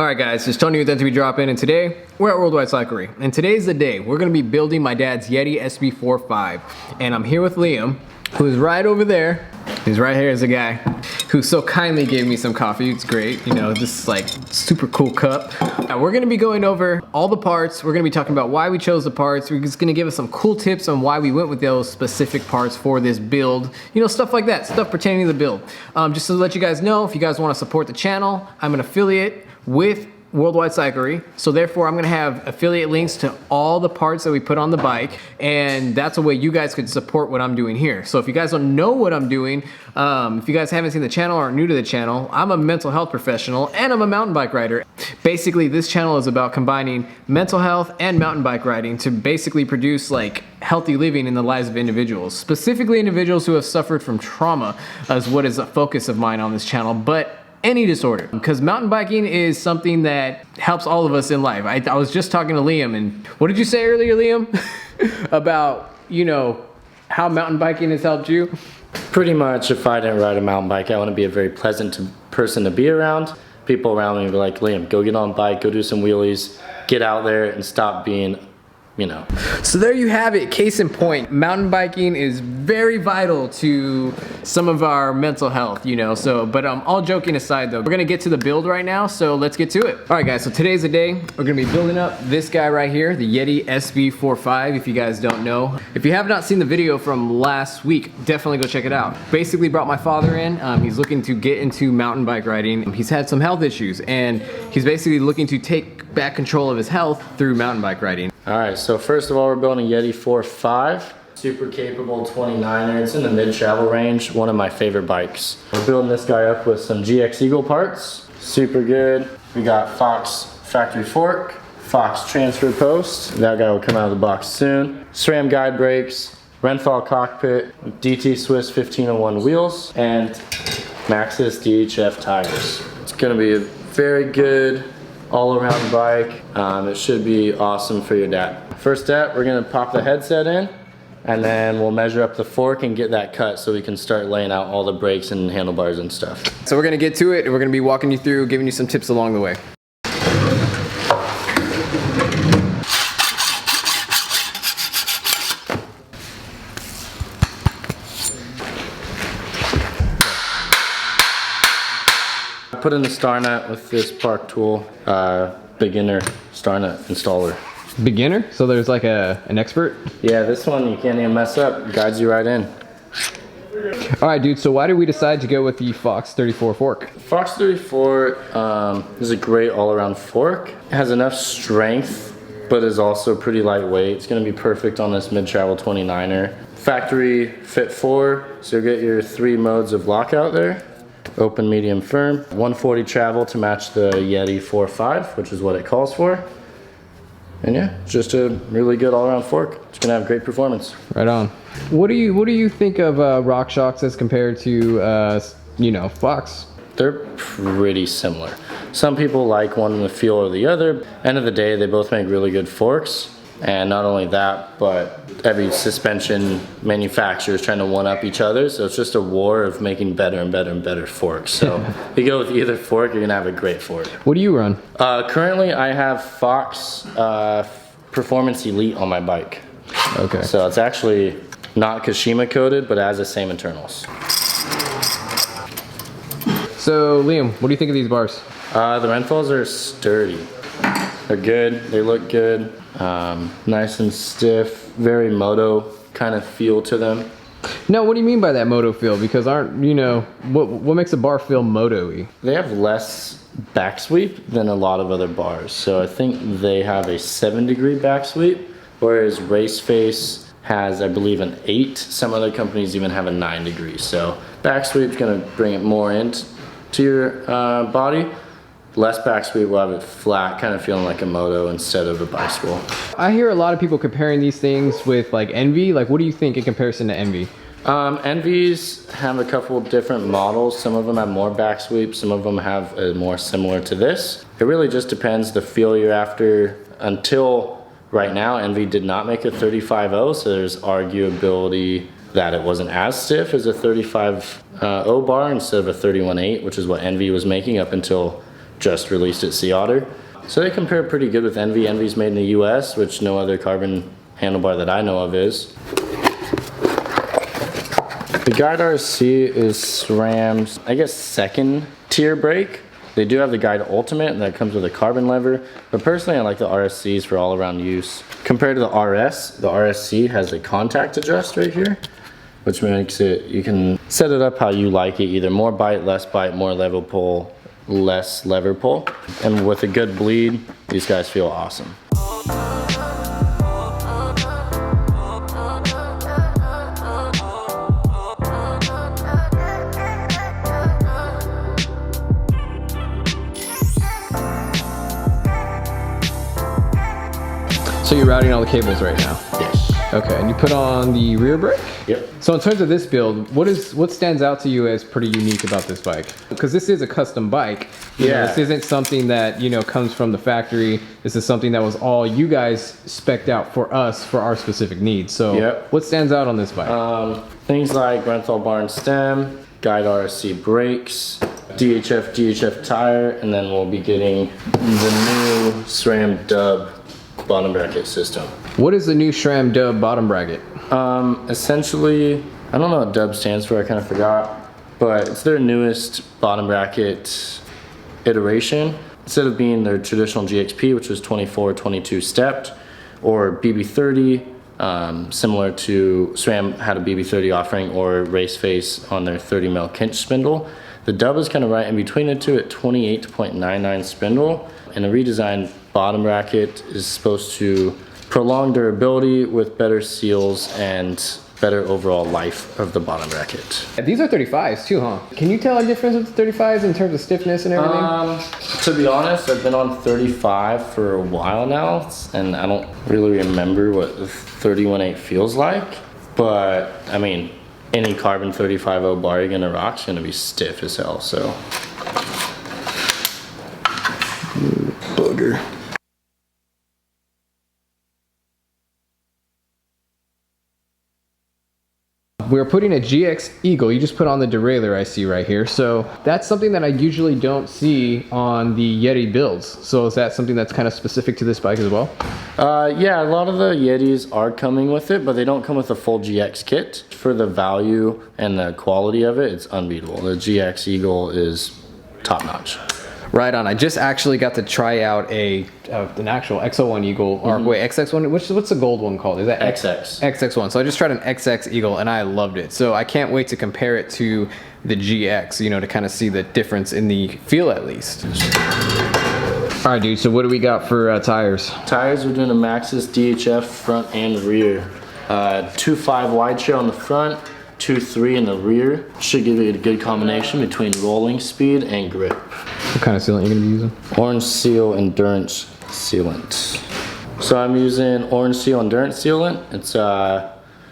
Alright guys, it's Tony with MTBdropIN, and today we're at Worldwide Cyclery. And today's the day. We're going to be building my dad's Yeti SB 4.5. And I'm here with Liam, who's right over there. He's right here is a guy who so kindly gave me some coffee. It's great, you know, this is like super cool cup. We're going to be going over all the parts. We're going to be talking about why we chose the parts. We're just going to give us some cool tips on why we went with those specific parts for this build. You know, stuff like that, stuff pertaining to the build. Just to let you guys know, if you guys want to support the channel, I'm an affiliate with Worldwide Cyclery, so therefore I'm gonna have affiliate links to all the parts that we put on the bike, and that's a way you guys could support what I'm doing here. So if you guys don't know what I'm doing, if you guys haven't seen the channel or are new to the channel, I'm a mental health professional and I'm a mountain bike rider. Basically, this channel is about combining mental health and mountain bike riding to basically produce like healthy living in the lives of individuals, specifically individuals who have suffered from trauma, as what is a focus of mine on this channel, but any disorder, because mountain biking is something that helps all of us in life. I was just talking to Liam, and what did you say earlier, Liam? About, you know, how mountain biking has helped you? Pretty much, if I didn't ride a mountain bike, I want to be a very pleasant person to be around. People around me be like, Liam, go get on a bike, go do some wheelies, get out there and stop being, you know. So there you have it, case in point. Mountain biking is very vital to some of our mental health, you know, so, but all joking aside though, we're gonna get to the build right now, so let's get to it. All right guys, so today's the day. We're gonna be building up this guy right here, the Yeti SB 4.5, if you guys don't know. If you have not seen the video from last week, definitely go check it out. Basically brought my father in, he's looking to get into mountain bike riding. He's had some health issues, and he's basically looking to take back control of his health through mountain bike riding. All right, so first of all, we're building a Yeti 4.5. Super capable 29er. It's in the mid-travel range, one of my favorite bikes. We're building this guy up with some GX Eagle parts. Super good. We got Fox factory fork, Fox transfer post. That guy will come out of the box soon. SRAM guide brakes, Renthal cockpit, DT Swiss 1501 wheels, and Maxxis DHF tires. It's gonna be a very good all-around bike. It should be awesome for your dad. First step, we're gonna pop the headset in, and then we'll measure up the fork and get that cut so we can start laying out all the brakes and handlebars and stuff. So we're gonna get to it, and we're gonna be walking you through, giving you some tips along the way. Put in the star nut with this Park Tool beginner star nut installer. Beginner? So there's like an expert? Yeah, this one you can't even mess up. Guides you right in. All right, dude, so why did we decide to go with the Fox 34 fork? Fox 34 is a great all-around fork. It has enough strength, but is also pretty lightweight. It's gonna be perfect on this mid-travel 29er. Factory fit 4, so you'll get your 3 modes of lockout there. Open, medium, firm. 140 travel to match the Yeti 4.5, which is what it calls for. And yeah, just a really good all-around fork. It's gonna have great performance. Right on. What do you think of RockShox as compared to you know, Fox? They're pretty similar. Some people like one the feel or the other. End of the day, they both make really good forks. And not only that, but every suspension manufacturer is trying to one-up each other, so it's just a war of making better and better and better forks. So if you go with either fork, you're gonna have a great fork. What do you run? Currently, I have Fox Performance Elite on my bike. Okay. So it's actually not Kashima coated, but it has the same internals. So Liam, what do you think of these bars? The Renthals are sturdy. They're good, they look good. Nice and stiff, very moto kind of feel to them. No, what do you mean by that moto feel? Because aren't, you know, what makes a bar feel moto-y? They have less back sweep than a lot of other bars. So I think they have a 7-degree back sweep, whereas Race Face has, I believe, an 8. Some other companies even have a 9 degree. So back sweep's gonna bring it more into your body. Less back sweep will have it flat, kind of feeling like a moto instead of a bicycle. I hear a lot of people comparing these things with like Envy. Like, what do you think in comparison to Envy? Envies have a couple different models. Some of them have more back sweep, some of them have a more similar to this. It really just depends the feel you're after. Until right now, Envy did not make a 35.0, so there's arguability that it wasn't as stiff as a 35.0 bar instead of a 31.8, which is what Envy was making up until just released at Sea Otter. So they compare pretty good with Envy. Envy's made in the US, which no other carbon handlebar that I know of is. The Guide RSC is SRAM's, I guess, second tier brake. They do have the Guide Ultimate that comes with a carbon lever, but personally I like the RSCs for all around use. Compared to the RSC has a contact adjust right here, which makes it, you can set it up how you like it, either more bite, more level pull, less lever pull. And with a good bleed, these guys feel awesome. So you're routing all the cables right now? Yes. Okay, and you put on the rear brake? Yep. So in terms of this build, what stands out to you as pretty unique about this bike? Because this is a custom bike. You know, this isn't something that, you know, comes from the factory. This is something that was all you guys spec'd out for us for our specific needs. So what stands out on this bike? Things like Renthal bar and stem, Guide RSC brakes, DHF tire, and then we'll be getting the new SRAM Dub bottom bracket system. What is the new SRAM Dub bottom bracket? Essentially, I don't know what Dub stands for, I kind of forgot, but it's their newest bottom bracket iteration. Instead of being their traditional GXP, which was 24, 22 stepped, or BB30, similar to SRAM had a BB30 offering, or Race Face on their 30mm Kinch spindle. The Dub is kind of right in between the two at 28.99 spindle, and a redesigned bottom bracket is supposed to prolong durability with better seals and better overall life of the bottom bracket. These are 35s too, huh? Can you tell a difference with the 35s in terms of stiffness and everything? To be honest, I've been on 35 for a while now, and I don't really remember what the 31.8 feels like. But I mean, any carbon 35.0 bar you're gonna rock is gonna be stiff as hell. So, booger. We're putting a GX Eagle. You just put on the derailleur I see right here. So that's something that I usually don't see on the Yeti builds. So is that something that's kind of specific to this bike as well? Yeah, a lot of the Yetis are coming with it, but they don't come with a full GX kit. For the value and the quality of it, it's unbeatable. The GX Eagle is top notch. Right on. I just actually got to try out an actual X01 Eagle, or wait, XX1, what's the gold one called? Is that XX. XX1. So I just tried an XX Eagle and I loved it. So I can't wait to compare it to the GX, you know, to kind of see the difference in the feel at least. All right, dude, so what do we got for tires? Tires, we're doing a Maxxis DHF front and rear. 2.5 wide shell on the front, 2.3 in the rear. Should give you a good combination between rolling speed and grip. What kind of sealant are you gonna be using? Orange Seal Endurance Sealant. So I'm using Orange Seal Endurance Sealant. It's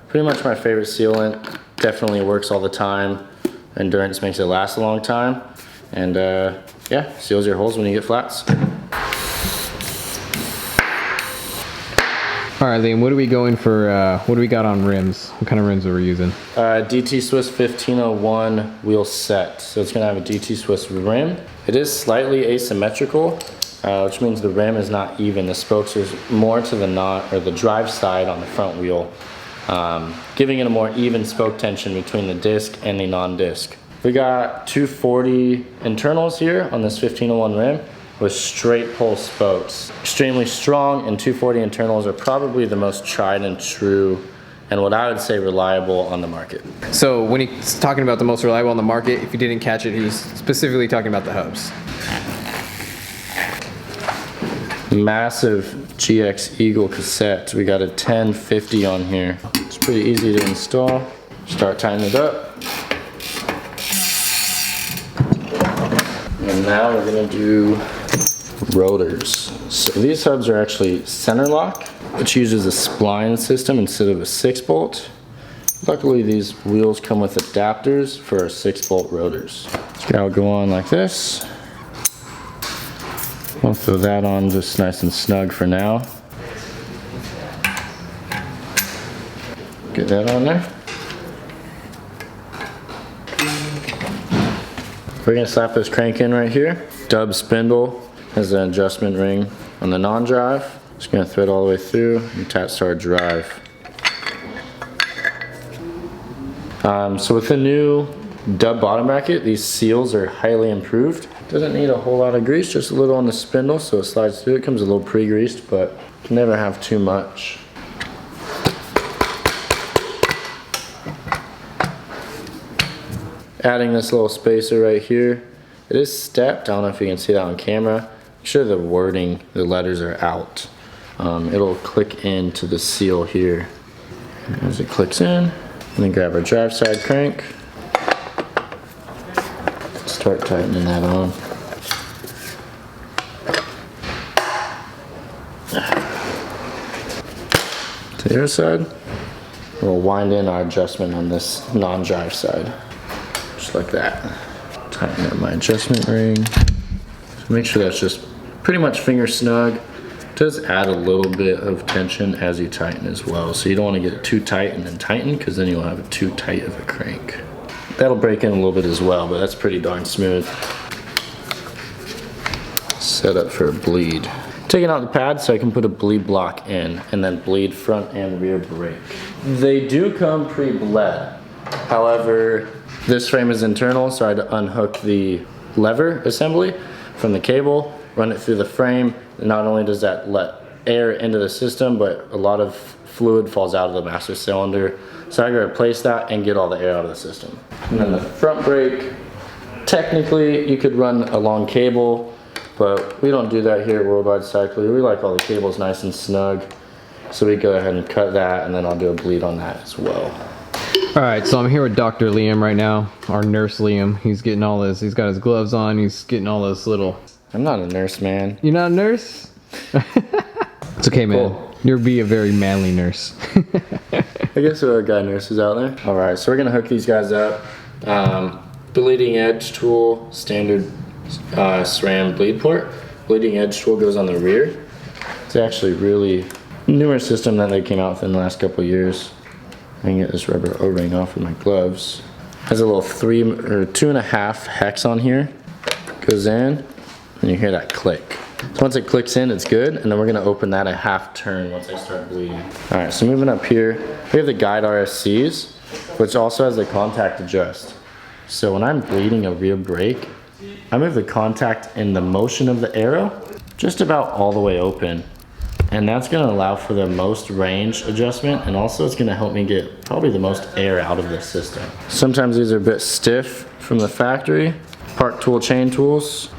pretty much my favorite sealant. Definitely works all the time. Endurance makes it last a long time. And yeah, seals your holes when you get flats. All right, Liam, what are we going for, what do we got on rims? What kind of rims are we using? DT Swiss 1501 wheel set. So it's gonna have a DT Swiss rim. It is slightly asymmetrical, which means the rim is not even. The spokes are more to the the drive side on the front wheel, giving it a more even spoke tension between the disc and the non-disc. We got 240 internals here on this 1501 rim with straight pull spokes. Extremely strong, and 240 internals are probably the most tried and true and what I would say reliable on the market. So when he's talking about the most reliable on the market, if you didn't catch it, he was specifically talking about the hubs. Massive GX Eagle cassette. We got a 1050 on here. It's pretty easy to install. Start tightening it up. And now we're gonna do rotors. So these hubs are actually center lock, which uses a spline system instead of a 6-bolt. Luckily these wheels come with adapters for our 6-bolt rotors. So I'll go on like this. I'll throw that on just nice and snug for now. Get that on there. We're gonna slap this crank in right here. Dub spindle has an adjustment ring on the non-drive. Just gonna thread all the way through and attach to our drive. So with the new dub bottom bracket, these seals are highly improved. Doesn't need a whole lot of grease, just a little on the spindle so it slides through. It comes a little pre-greased, but can never have too much. Adding this little spacer right here. It is stepped, I don't know if you can see that on camera. Make sure the wording, the letters are out. It'll click into the seal here. As it clicks in, and then grab our drive side crank. Start tightening that on. To the other side, we'll wind in our adjustment on this non-drive side. Just like that. Tighten up my adjustment ring. So make sure that's just pretty much finger snug. It does add a little bit of tension as you tighten as well. So you don't want to get it too tight and then tighten, because then you'll have it too tight of a crank. That'll break in a little bit as well, but that's pretty darn smooth. Set up for a bleed. Taking out the pad so I can put a bleed block in, and then bleed front and rear brake. They do come pre-bled. However, this frame is internal, so I had to unhook the lever assembly from the cable, run it through the frame. Not only does that let air into the system, but a lot of fluid falls out of the master cylinder. So I gotta replace that and get all the air out of the system. And then the front brake, technically you could run a long cable, but we don't do that here at Worldwide Cyclery. We like all the cables nice and snug. So we go ahead and cut that, and then I'll do a bleed on that as well. All right, so I'm here with Dr. Liam right now, our nurse Liam. He's getting all this, he's got his gloves on, he's getting all this little... I'm not a nurse, man. You're not a nurse? It's okay, man. Cool. You'll be a very manly nurse. I guess there are guy nurses out there. All right, so we're gonna hook these guys up. The leading edge tool, standard SRAM bleed port. Bleeding edge tool goes on the rear. It's actually really newer system that they came out with in the last couple of years. I can get this rubber O-ring off with my gloves. Has a little 3 or 2.5 hex on here. Goes in, and you hear that click. So once it clicks in, it's good, and then we're gonna open that a half turn once I start bleeding. All right, so moving up here, we have the guide RSCs, which also has the contact adjust. So when I'm bleeding a rear brake, I move the contact in the motion of the arrow just about all the way open. And that's gonna allow for the most range adjustment, and also it's gonna help me get probably the most air out of the system. Sometimes these are a bit stiff from the factory. Park tool chain tools,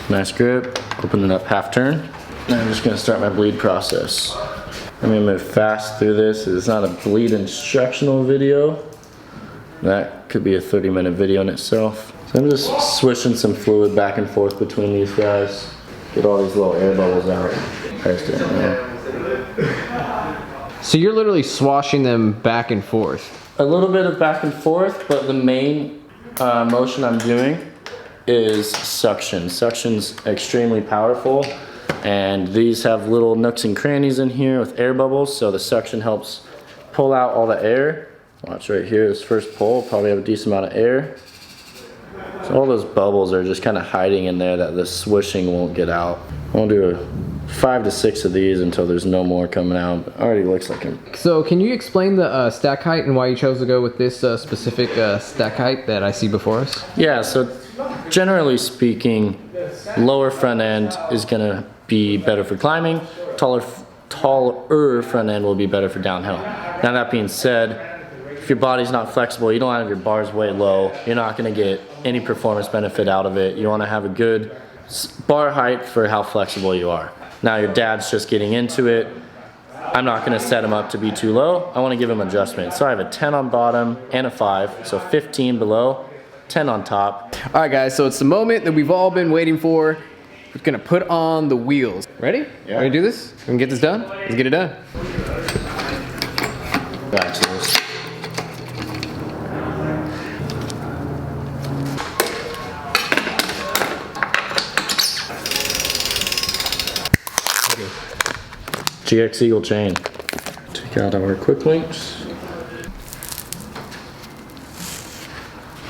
nice grip, open it up half turn. And I'm just gonna start my bleed process. I'm gonna move fast through this. It's not a bleed instructional video. That could be a 30-minute video in itself. So I'm just swishing some fluid back and forth between these guys. Get all these little air bubbles out. So you're literally swashing them back and forth? A little bit of back and forth, but the main motion I'm doing is suction. Suction's extremely powerful, and these have little nooks and crannies in here with air bubbles, so the suction helps pull out all the air. Watch right here, this first pull, probably have a decent amount of air. So all those bubbles are just kind of hiding in there that the swishing won't get out. I'll do 5 to 6 of these until there's no more coming out. It already looks like them. So can you explain the stack height and why you chose to go with this specific stack height that I see before us? Yeah, so generally speaking, lower front end is gonna be better for climbing. Taller front end will be better for downhill. Now that being said, if your body's not flexible, you don't have your bars way low, you're not gonna get any performance benefit out of it. You wanna have a good bar height for how flexible you are. Now your dad's just getting into it. I'm not gonna set him up to be too low. I wanna give him adjustment. So I have a 10 on bottom and a 5, so 15 below, 10 on top. All right guys, so it's the moment that we've all been waiting for. We're gonna put on the wheels. Ready? Yeah. Ready to do this? We can get this done? Let's get it done. Back to this. GX Eagle chain. Take out our quick links.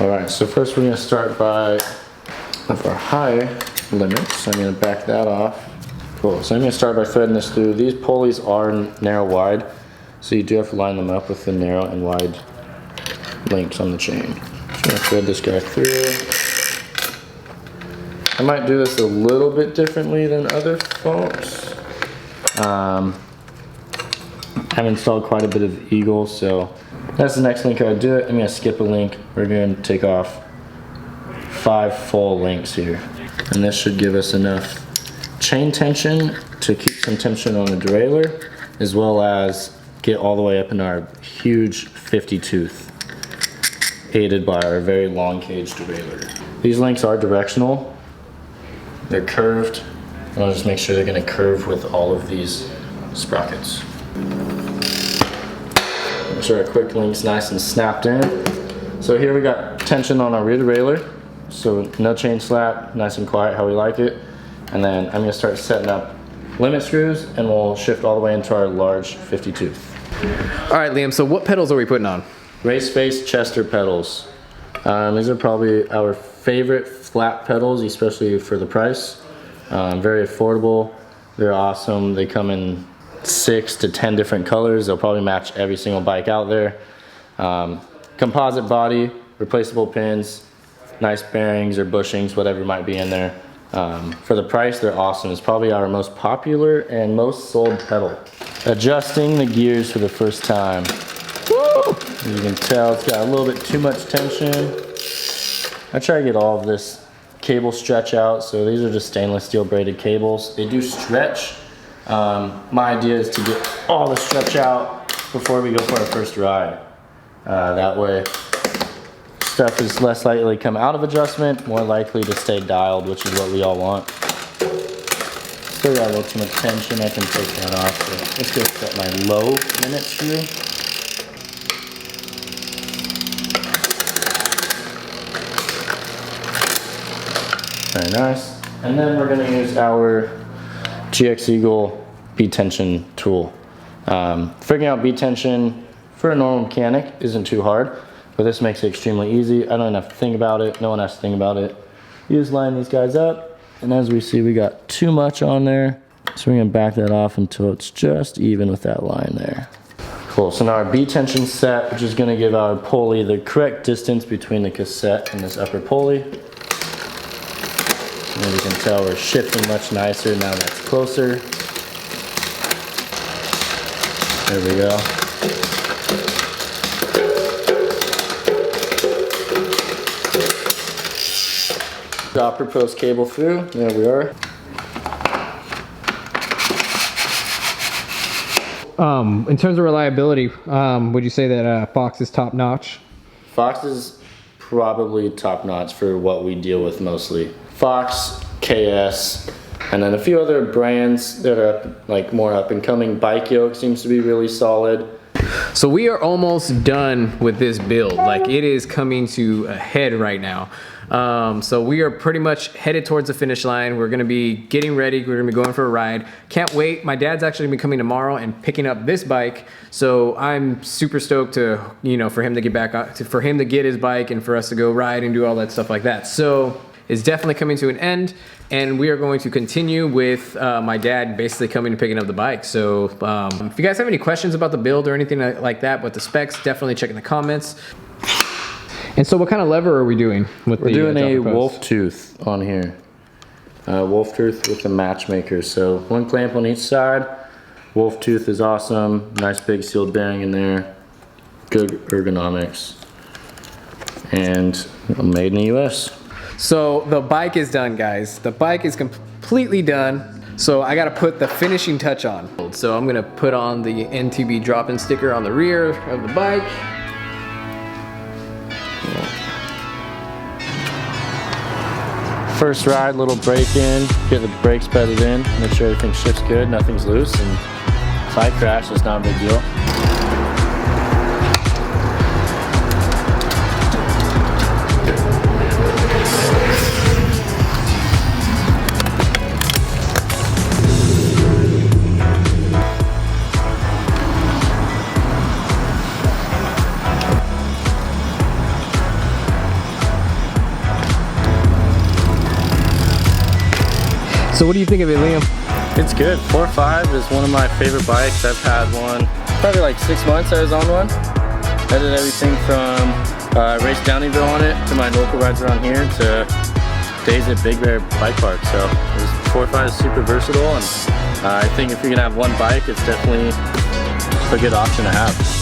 Alright, so first we're going to start by of our high limits. So I'm going to back that off. Cool. So I'm going to start by threading this through. These pulleys are narrow wide, so you do have to line them up with the narrow and wide links on the chain. Just going to thread this guy through. I might do this a little bit differently than other folks. I've installed quite a bit of Eagle, so that's the next link I would do it. I'm going to skip a link. We're going to take off 5 full links here. And this should give us enough chain tension to keep some tension on the derailleur, as well as get all the way up in our huge 50 tooth, aided by our very long cage derailleur. These links are directional. They're curved. I'll just make sure they're going to curve with all of these sprockets. Make sure our quick link's nice and snapped in. So here we got tension on our rear derailleur. So no chain slap, nice and quiet how we like it. And then I'm going to start setting up limit screws, and we'll shift all the way into our large 50 tooth. All right, Liam, so what pedals are we putting on? Race Face Chester pedals. These are probably our favorite flat pedals, especially for the price. Very affordable. They're awesome. They come in 6 to 10 different colors. They'll probably match every single bike out there. Composite body, replaceable pins, nice bearings or bushings, whatever might be in there. For the price, they're awesome. It's probably our most popular and most sold pedal. Adjusting the gears for the first time. Woo! As you can tell, it's got a little bit too much tension. I try to get all of this cable stretch out. So these are just stainless steel braided cables. They do stretch. My idea is to get all the stretch out before we go for our first ride. That way, stuff is less likely to come out of adjustment, more likely to stay dialed, which is what we all want. Still got a little too much tension. I can take that off. So let's go set my low limit screw. Very nice. And then we're going to use our GX Eagle B-tension tool. Figuring out B-tension for a normal mechanic isn't too hard, but this makes it extremely easy. I don't have to think about it. No one has to think about it. You just line these guys up, and as we see, we got too much on there. So we're going to back that off until it's just even with that line there. Cool, so now our B-tension set, which is going to give our pulley the correct distance between the cassette and this upper pulley. And as you can tell, we're shifting much nicer now that's closer. There we go. Dropper post cable through. There we are. In terms of reliability, would you say that Fox is top notch? Fox is probably top notch for what we deal with mostly. Fox, KS, and then a few other brands that are like more up and coming. Bike Yoke seems to be really solid. So we are almost done with this build. Like, it is coming to a head right now. So we are pretty much headed towards the finish line. We're gonna be getting ready. We're gonna be going for a ride. Can't wait. My dad's actually gonna be coming tomorrow and picking up this bike. So I'm super stoked to, you know, for him to get back, for him to get his bike and for us to go ride and do all that stuff like that. So it's definitely coming to an end, and we are going to continue with my dad basically coming and picking up the bike. So if you guys have any questions about the build or anything like that, with the specs, definitely check in the comments. And so what kind of lever are we doing? We're doing a wolf tooth on here. Wolf tooth with the matchmaker. So one clamp on each side. Wolf tooth is awesome. Nice big sealed bearing in there. Good ergonomics. And made in the US. So the bike is done, guys. The bike is completely done. So I gotta put the finishing touch on. So I'm gonna put on the MTBdropIN sticker on the rear of the bike. First ride, little brake in, get the brakes bedded in, make sure everything shifts good, nothing's loose, and if I crash, it's not a big deal. So what do you think of it, Liam? It's good. 4.5 is one of my favorite bikes. I've had one probably like 6 months I was on one. I did everything from race Downeyville on it to my local rides around here to days at Big Bear Bike Park. So 4.5 is super versatile, and I think if you're gonna have one bike, it's definitely a good option to have.